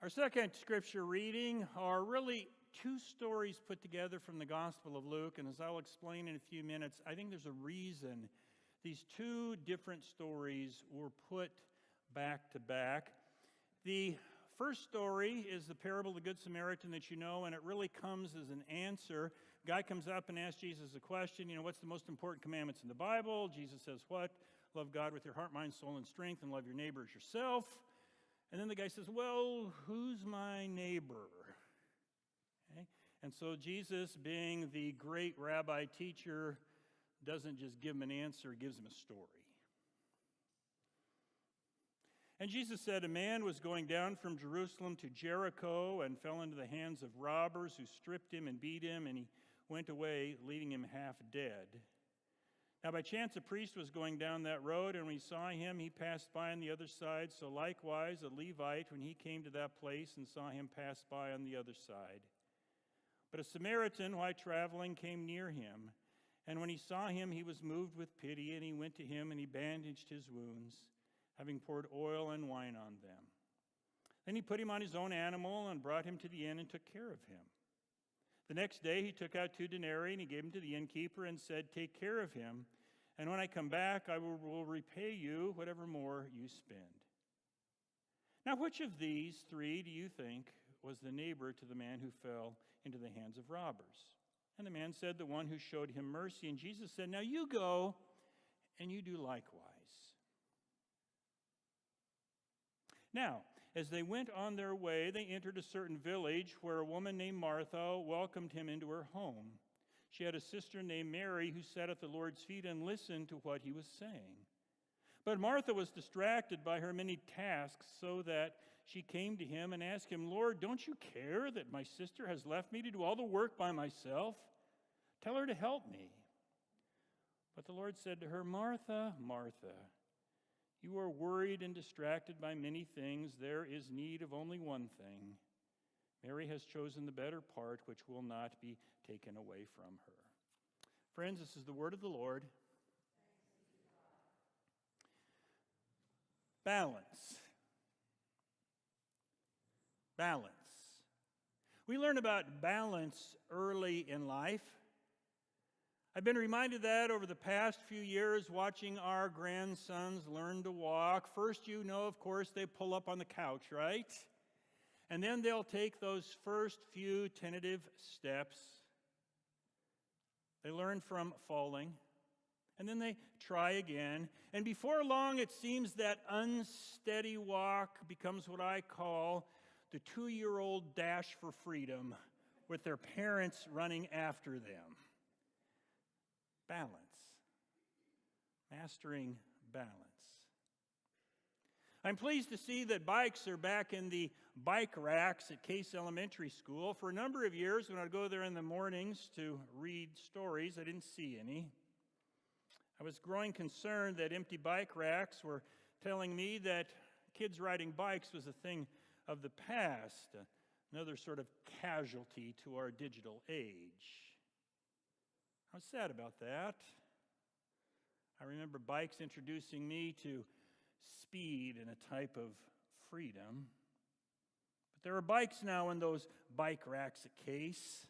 Our second scripture reading are really two stories put together from the Gospel of Luke, and as I'll explain in a few minutes, I think there's a reason these two different stories were put back to back. The first story is the parable of the Good Samaritan that you know, and it really comes as an answer. A guy comes up and asks Jesus a question, what's the most important commandments in the Bible? Jesus says, what? Love God with your heart, mind, soul, and strength, and love your neighbor as yourself. And then the guy says, well, who's my neighbor? Okay? And so Jesus, being the great rabbi teacher, doesn't just give him an answer, gives him a story. And Jesus said, a man was going down from Jerusalem to Jericho and fell into the hands of robbers who stripped him and beat him, and he went away, leaving him half dead. Now by chance a priest was going down that road, and when he saw him, he passed by on the other side. So likewise a Levite, when he came to that place and saw him, passed by on the other side. But a Samaritan, while traveling, came near him. And when he saw him, he was moved with pity, and he went to him and he bandaged his wounds, having poured oil and wine on them. Then he put him on his own animal and brought him to the inn and took care of him. The next day he took out 2 denarii and he gave them to the innkeeper and said, take care of him, and when I come back I will repay you whatever more you spend. Now which of these 3 do you think was the neighbor to the man who fell into the hands of robbers? And the man said, the one who showed him mercy. And Jesus said, now you go and you do likewise. Now, as they went on their way, they entered a certain village where a woman named Martha welcomed him into her home. She had a sister named Mary who sat at the Lord's feet and listened to what he was saying. But Martha was distracted by her many tasks, so that she came to him and asked him, Lord, don't you care that my sister has left me to do all the work by myself? Tell her to help me. But the Lord said to her, Martha, Martha, you are worried and distracted by many things. There is need of only one thing. Mary has chosen the better part, which will not be taken away from her. Friends, this is the word of the Lord. Balance. Balance. We learn about balance early in life. I've been reminded of that over the past few years watching our grandsons learn to walk. First, of course, they pull up on the couch, right? And then they'll take those first few tentative steps. They learn from falling. And then they try again. And before long, it seems that unsteady walk becomes what I call the 2-year-old dash for freedom with their parents running after them. Balance. Mastering balance. I'm pleased to see that bikes are back in the bike racks at Case Elementary School. For a number of years, when I'd go there in the mornings to read stories, I didn't see any. I was growing concerned that empty bike racks were telling me that kids riding bikes was a thing of the past, another sort of casualty to our digital age. I was sad about that. I remember bikes introducing me to speed and a type of freedom. But there are bikes now in those bike racks at Case.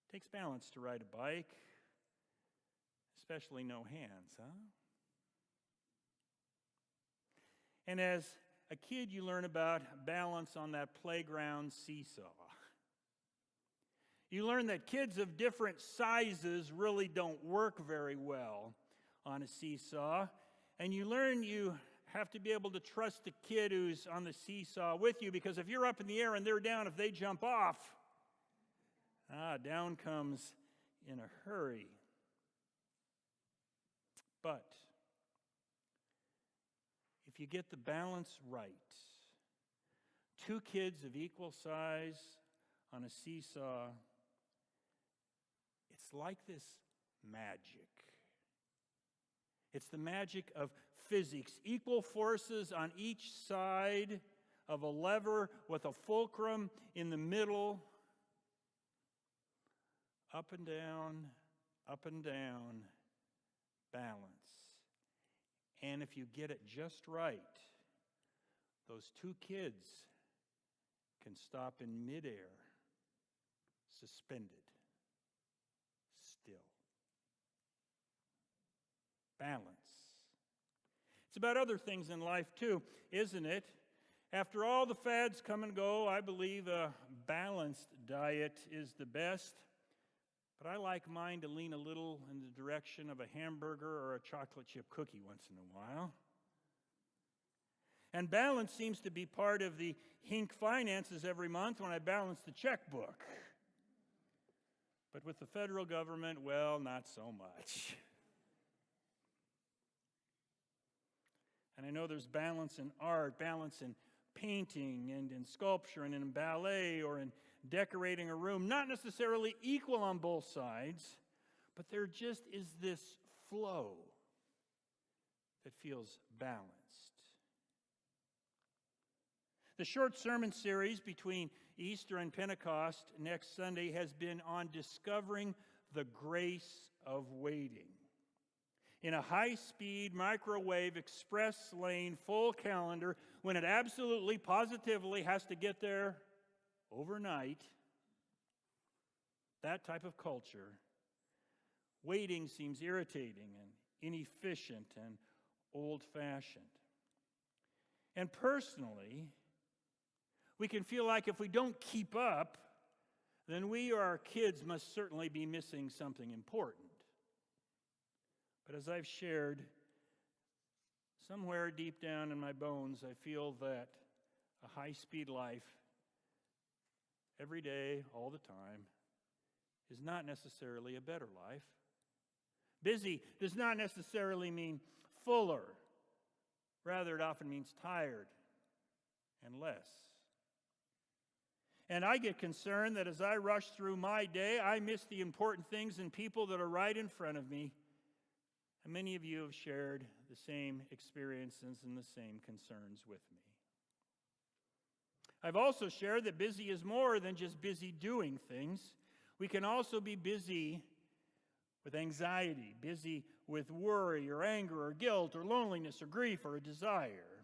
It takes balance to ride a bike, especially no hands, huh? And as a kid, you learn about balance on that playground seesaw. You learn that kids of different sizes really don't work very well on a seesaw. And you learn you have to be able to trust the kid who's on the seesaw with you, because if you're up in the air and they're down, if they jump off, down comes in a hurry. But if you get the balance right, 2 kids of equal size on a seesaw, it's like this magic. It's the magic of physics. Equal forces on each side of a lever with a fulcrum in the middle. Up and down, balance. And if you get it just right, those two kids can stop in midair, suspended, still. Balance. It's about other things in life too, isn't it? After all the fads come and go, I believe a balanced diet is the best. But I like mine to lean a little in the direction of a hamburger or a chocolate chip cookie once in a while. And balance seems to be part of the Hink finances every month when I balance the checkbook. But with the federal government, well, not so much. And I know there's balance in art, balance in painting and in sculpture and in ballet or in decorating a room. Not necessarily equal on both sides, but there just is this flow that feels balanced. The short sermon series between Easter and Pentecost next Sunday has been on discovering the grace of waiting. In a high-speed, microwave, express lane, full calendar, when it absolutely, positively has to get there overnight, that type of culture, waiting seems irritating and inefficient and old-fashioned. And personally, we can feel like if we don't keep up, then we or our kids must certainly be missing something important. But as I've shared, somewhere deep down in my bones, I feel that a high-speed life, every day, all the time, is not necessarily a better life. Busy does not necessarily mean fuller. Rather, it often means tired and less. And I get concerned that as I rush through my day, I miss the important things and people that are right in front of me. And many of you have shared the same experiences and the same concerns with me. I've also shared that busy is more than just busy doing things. We can also be busy with anxiety, busy with worry or anger or guilt or loneliness or grief or a desire.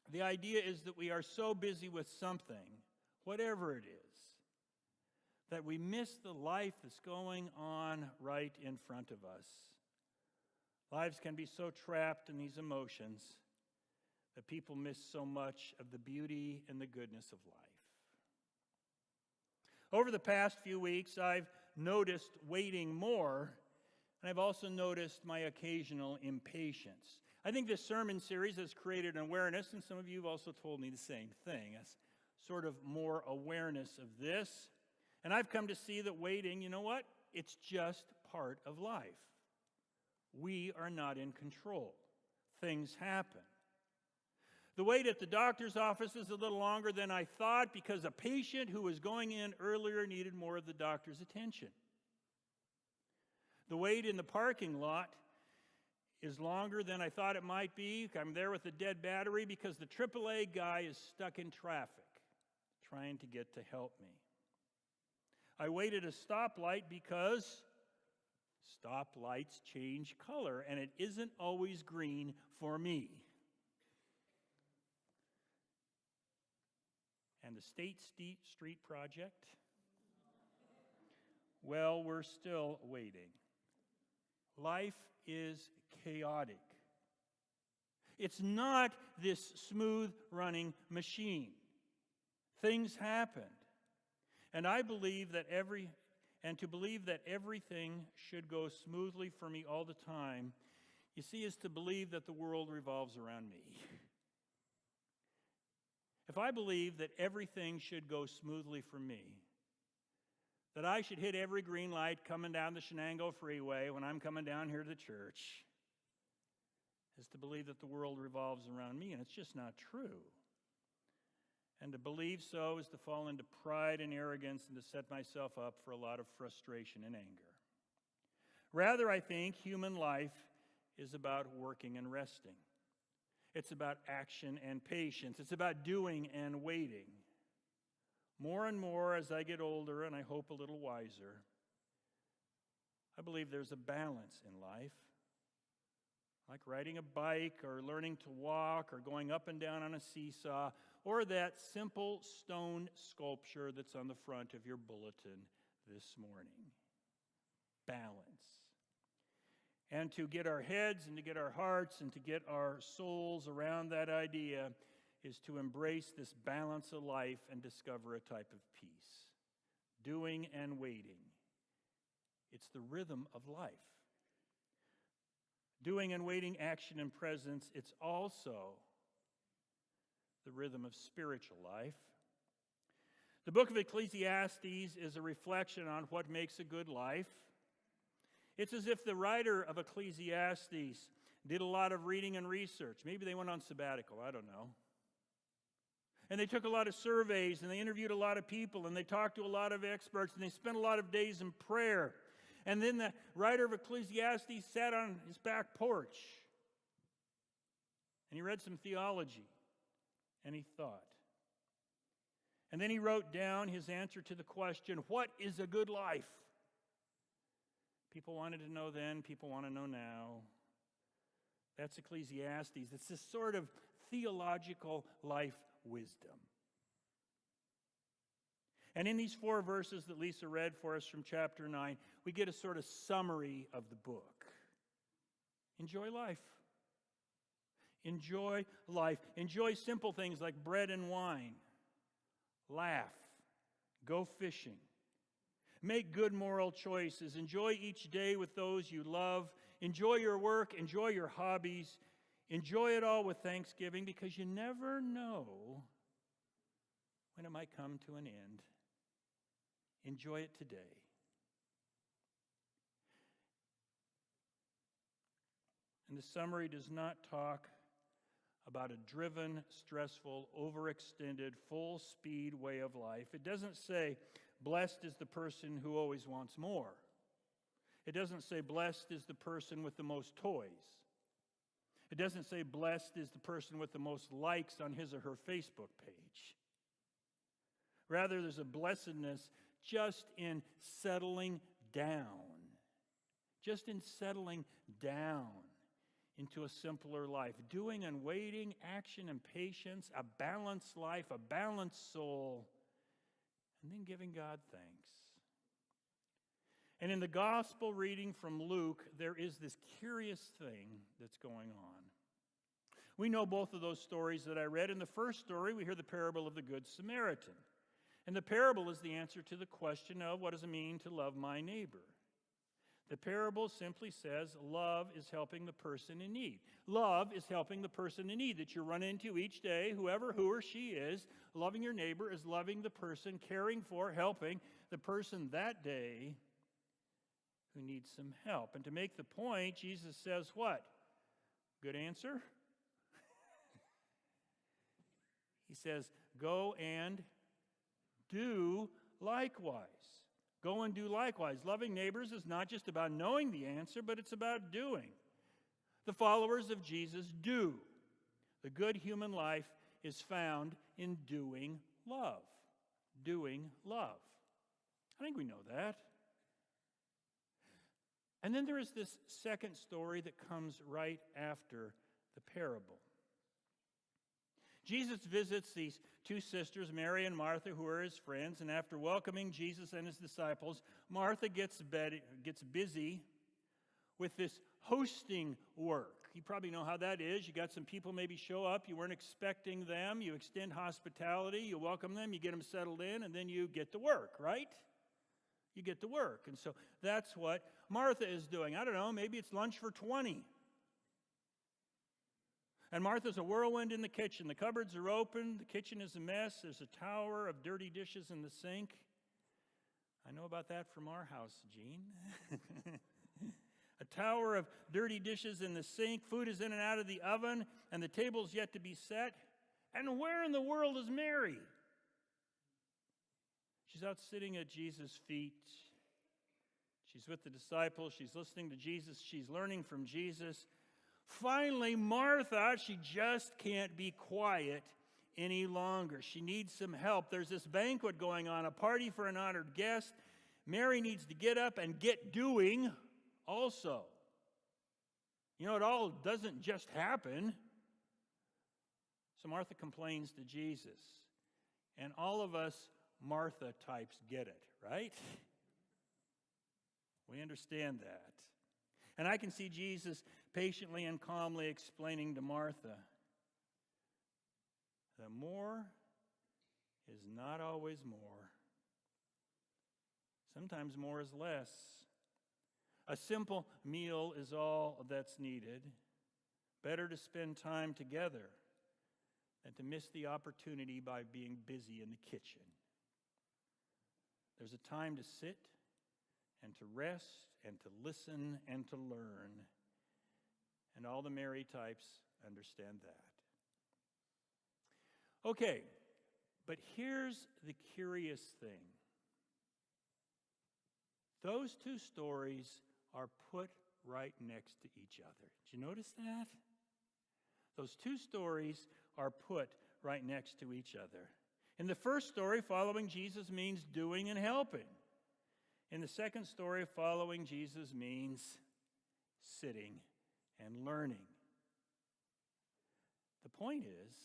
The idea is that we are so busy with something, whatever it is, that we miss the life that's going on right in front of us. Lives can be so trapped in these emotions that people miss so much of the beauty and the goodness of life. Over the past few weeks, I've noticed waiting more, and I've also noticed my occasional impatience. I think this sermon series has created an awareness, and some of you have also told me the same thing, as sort of more awareness of this. And I've come to see that waiting, you know what? It's just part of life. We are not in control. Things happen. The wait at the doctor's office is a little longer than I thought because a patient who was going in earlier needed more of the doctor's attention. The wait in the parking lot is longer than I thought it might be. I'm there with a dead battery because the AAA guy is stuck in traffic trying to get to help me. I waited at a stoplight because stoplights change color, and it isn't always green for me. And the State Street project? Well, we're still waiting. Life is chaotic. It's not this smooth-running machine. Things happened. And I believe that to believe that everything should go smoothly for me all the time, you see, is to believe that the world revolves around me. If I believe that everything should go smoothly for me, that I should hit every green light coming down the Shenango Freeway when I'm coming down here to church, is to believe that the world revolves around me, and it's just not true. And to believe so is to fall into pride and arrogance and to set myself up for a lot of frustration and anger. Rather, I think human life is about working and resting. It's about action and patience. It's about doing and waiting. More and more as I get older, and I hope a little wiser, I believe there's a balance in life. like riding a bike or learning to walk or going up and down on a seesaw, or that simple stone sculpture that's on the front of your bulletin this morning. Balance. And to get our heads and to get our hearts and to get our souls around that idea is to embrace this balance of life and discover a type of peace. Doing and waiting. It's the rhythm of life. Doing and waiting, action and presence, it's also the rhythm of spiritual life. The book of Ecclesiastes is a reflection on what makes a good life. It's as if the writer of Ecclesiastes did a lot of reading and research. Maybe they went on sabbatical, I don't know. And they took a lot of surveys, and they interviewed a lot of people, and they talked to a lot of experts, and they spent a lot of days in prayer. And then the writer of Ecclesiastes sat on his back porch, and he read some theology, and he thought. And then he wrote down his answer to the question, what is a good life? People wanted to know then, people want to know now. That's Ecclesiastes. It's this sort of theological life wisdom. And in these 4 verses that Lisa read for us from chapter 9, we get a sort of summary of the book. Enjoy life. Enjoy life. Enjoy simple things like bread and wine. Laugh. Go fishing. Make good moral choices. Enjoy each day with those you love. Enjoy your work. Enjoy your hobbies. Enjoy it all with thanksgiving, because you never know when it might come to an end. Enjoy it today. And the summary does not talk about a driven, stressful, overextended, full-speed way of life. It doesn't say, blessed is the person who always wants more. It doesn't say, blessed is the person with the most toys. It doesn't say, blessed is the person with the most likes on his or her Facebook page. Rather, there's a blessedness just in settling down. Just in settling down into a simpler life. Doing and waiting, action and patience, a balanced life, a balanced soul, and then giving God thanks. And in the gospel reading from Luke, there is this curious thing that's going on. We know both of those stories that I read. In the first story, we hear the parable of the Good Samaritan. And the parable is the answer to the question of what does it mean to love my neighbor? The parable simply says love is helping the person in need. Love is helping the person in need that you run into each day, who or she is. Loving your neighbor is loving the person, caring for, helping the person that day who needs some help. And to make the point, Jesus says what? Good answer? He says, go and do likewise. Go and do likewise. Loving neighbors is not just about knowing the answer, but it's about doing. The followers of Jesus do. The good human life is found in doing love. Doing love. I think we know that. And then there is this second story that comes right after the parable. Jesus visits these 2 sisters, Mary and Martha, who are his friends, and after welcoming Jesus and his disciples, Martha gets busy with this hosting work. You probably know how that is. You got some people maybe show up, you weren't expecting them, you extend hospitality, you welcome them, you get them settled in, and then you get to work, right? You get to work. And so that's what Martha is doing. I don't know, maybe it's lunch for 20. And Martha's a whirlwind in the kitchen. The cupboards are open. The kitchen is a mess. There's a tower of dirty dishes in the sink. I know about that from our house, Gene. A tower of dirty dishes in the sink. Food is in and out of the oven, and the table's yet to be set. And where in the world is Mary? She's out sitting at Jesus' feet. She's with the disciples. She's listening to Jesus. She's learning from Jesus. Finally, Martha, she just can't be quiet any longer. She needs some help. There's this banquet going on, a party for an honored guest. Mary needs to get up and get doing also. You know, it all doesn't just happen. So Martha complains to Jesus. And all of us Martha types get it, right? We understand that. And I can see Jesus patiently and calmly explaining to Martha that more is not always more. Sometimes more is less. A simple meal is all that's needed. Better to spend time together than to miss the opportunity by being busy in the kitchen. There's a time to sit and to rest and to listen and to learn. And all the Mary types understand that. Okay, but here's the curious thing. Those two stories are put right next to each other. Did you notice that? Those two stories are put right next to each other. In the first story, following Jesus means doing and helping. In the second story, following Jesus means sitting and learning. The point is,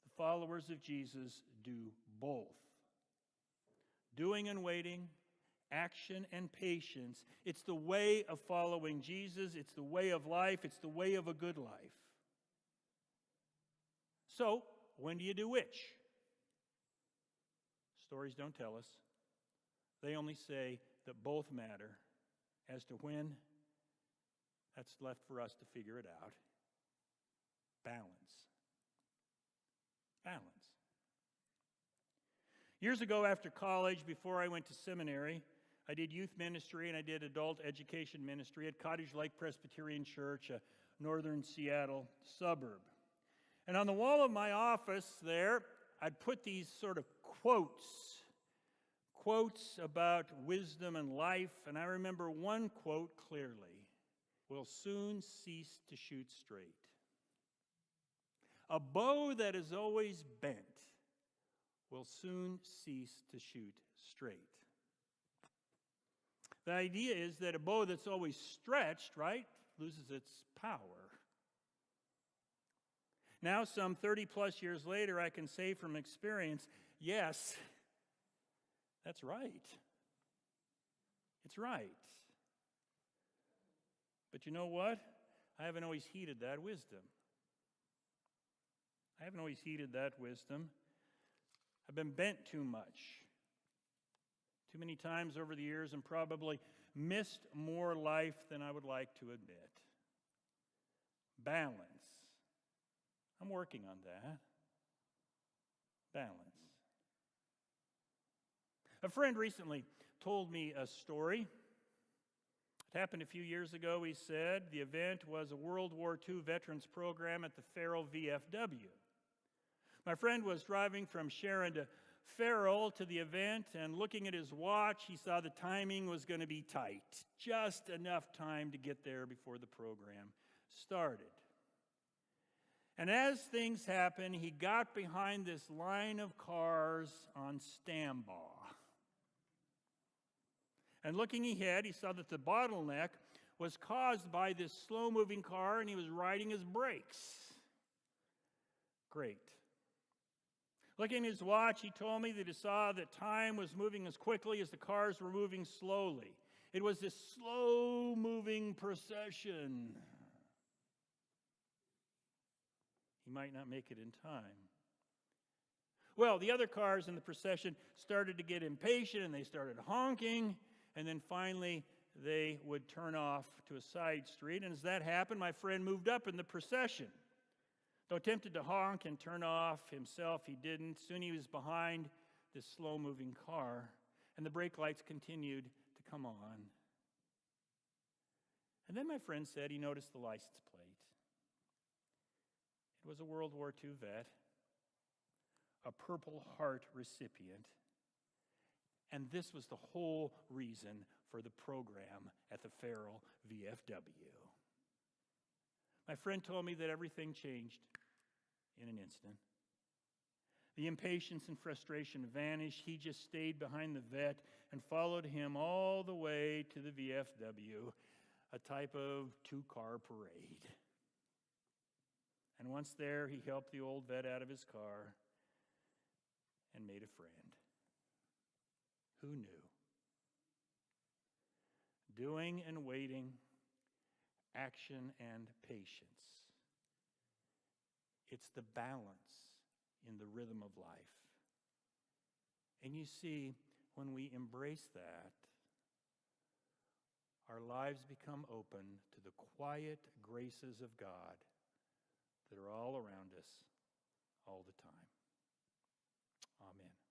the followers of Jesus do both. Doing and waiting, action and patience. It's the way of following Jesus. It's the way of life. It's the way of a good life. So, when do you do which? Stories don't tell us. They only say that both matter. As to when, that's left for us to figure it out. Balance. Balance. Years ago after college, before I went to seminary, I did youth ministry and I did adult education ministry at Cottage Lake Presbyterian Church, a northern Seattle suburb. And on the wall of my office there, I'd put these sort of quotes about wisdom and life. And I remember one quote clearly: "We'll soon cease to shoot straight. A bow that is always bent will soon cease to shoot straight." The idea is that a bow that's always stretched, right, loses its power. Now, some 30 plus years later, I can say from experience, yes, that's right. It's right. But you know what? I haven't always heeded that wisdom. I've been bent too much. Too many times over the years, and probably missed more life than I would like to admit. Balance. I'm working on that. Balance. A friend recently told me a story. It happened a few years ago, he said. The event was a World War II veterans program at the Farrell VFW. My friend was driving from Sharon to Farrell to the event, and looking at his watch, he saw the timing was going to be tight. Just enough time to get there before the program started. And as things happened, he got behind this line of cars on standby. And looking ahead, he saw that the bottleneck was caused by this slow-moving car, and he was riding his brakes. Great. Looking at his watch, he told me that he saw that time was moving as quickly as the cars were moving slowly. It was this slow-moving procession. He might not make it in time. Well, the other cars in the procession started to get impatient, and they started honking, and then finally they would turn off to a side street. And as that happened, my friend moved up in the procession. Though tempted to honk and turn off himself, he didn't. Soon he was behind this slow-moving car, and the brake lights continued to come on. And then my friend said he noticed the license plate. It was a World War II vet, a Purple Heart recipient, and this was the whole reason for the program at the Farrell VFW. My friend told me that everything changed in an instant. The impatience and frustration vanished. He just stayed behind the vet and followed him all the way to the VFW. a type of two-car parade. And once there, he helped the old vet out of his car and made a friend. Who knew? Doing and waiting, action and patience. It's the balance in the rhythm of life. And you see, when we embrace that, our lives become open to the quiet graces of God that are all around us all the time. Amen.